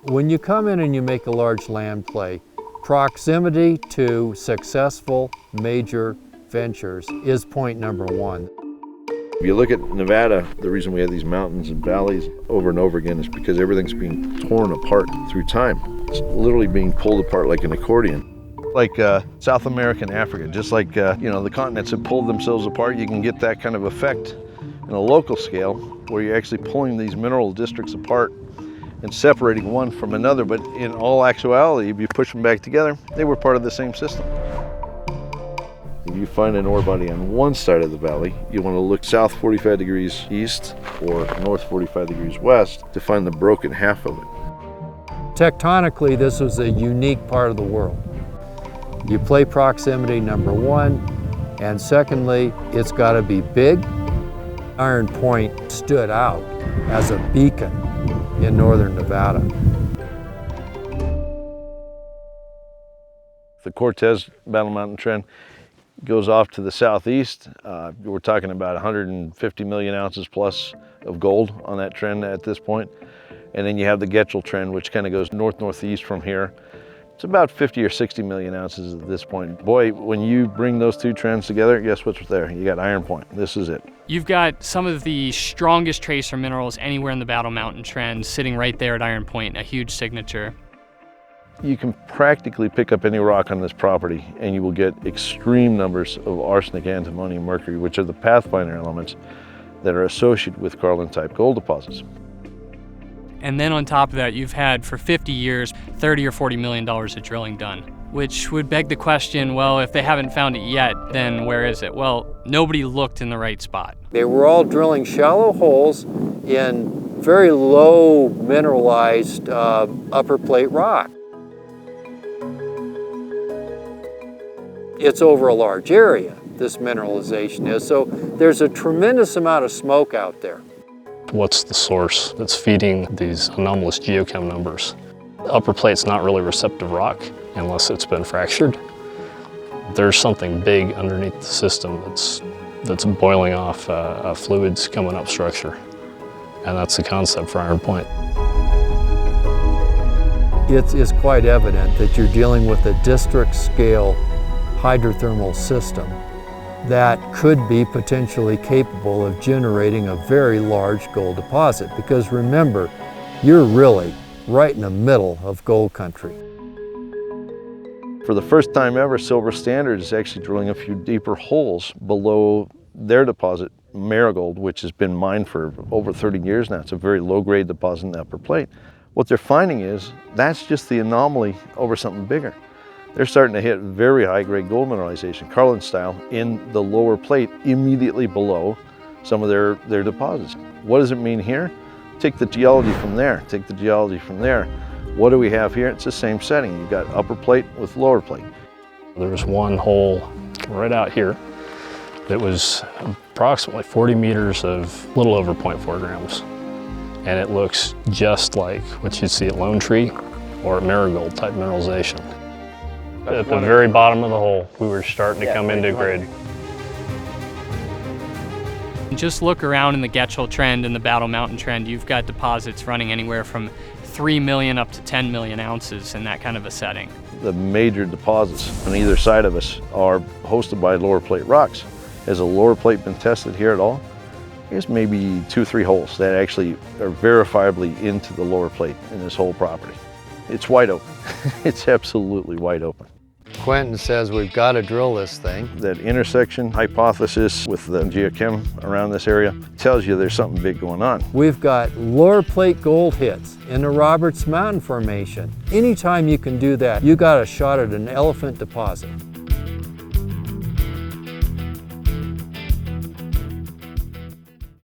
When you come in and you make a large land play, proximity to successful major ventures is point number one. If you look at Nevada, the reason we have these mountains and valleys over and over again is because everything's being torn apart through time. It's literally being pulled apart like an accordion. Like South America and Africa, just like the continents have pulled themselves apart, you can get that kind of effect in a local scale where you're actually pulling these mineral districts apart and separating one from another, but in all actuality, if you push them back together, they were part of the same system. If you find an ore body on one side of the valley, you want to look south 45 degrees east or north 45 degrees west to find the broken half of it. Tectonically, this was a unique part of the world. You play proximity number one, and secondly, it's got to be big. Iron Point stood out as a beacon in northern Nevada. The Cortez Battle Mountain Trend goes off to the southeast. We're talking about 150 million ounces plus of gold on that trend at this point. And then you have the Getchell Trend, which kind of goes north-northeast from here. It's about 50 or 60 million ounces at this point. Boy, when you bring those two trends together, guess what's there? You got Iron Point. This is it. You've got some of the strongest tracer minerals anywhere in the Battle Mountain Trend sitting right there at Iron Point, a huge signature. You can practically pick up any rock on this property and you will get extreme numbers of arsenic, antimony, mercury, which are the pathfinder elements that are associated with Carlin-type gold deposits. And then on top of that, you've had for 50 years, $30 or $40 million of drilling done, which would beg the question, well, if they haven't found it yet, then where is it? Well, nobody looked in the right spot. They were all drilling shallow holes in very low mineralized upper plate rock. It's over a large area, this mineralization is, so there's a tremendous amount of smoke out there. What's the source that's feeding these anomalous geochem numbers? The upper plate's not really receptive rock unless it's been fractured. There's something big underneath the system that's boiling off fluids coming up structure. And that's the concept for Iron Point. It's quite evident that you're dealing with a district scale hydrothermal system that could be potentially capable of generating a very large gold deposit. Because remember, you're really right in the middle of gold country. For the first time ever, Silver Standard is actually drilling a few deeper holes below their deposit, Marigold, which has been mined for over 30 years now. It's a very low-grade deposit in the upper plate. What they're finding is that's just the anomaly over something bigger. They're starting to hit very high-grade gold mineralization, Carlin style, in the lower plate immediately below some of their deposits. What does it mean here? Take the geology from there, take the geology from there. What do we have here? It's the same setting. You've got upper plate with lower plate. There's one hole right out here that was approximately 40 meters of a little over 0.4 grams. And it looks just like what you'd see at Lone Tree or at Marigold type mineralization. At the very bottom of the hole, we were starting to come into grade. Just look around in the Getchell Trend and the Battle Mountain Trend, you've got deposits running anywhere from 3 million up to 10 million ounces in that kind of a setting. The major deposits on either side of us are hosted by lower plate rocks. Has a lower plate been tested here at all? There's maybe 2 or 3 holes that actually are verifiably into the lower plate in this whole property. It's wide open. It's absolutely wide open. Quinton says we've got to drill this thing. That intersection hypothesis with the geochem around this area tells you there's something big going on. We've got lower plate gold hits in the Roberts Mountain Formation. Anytime you can do that, you got a shot at an elephant deposit.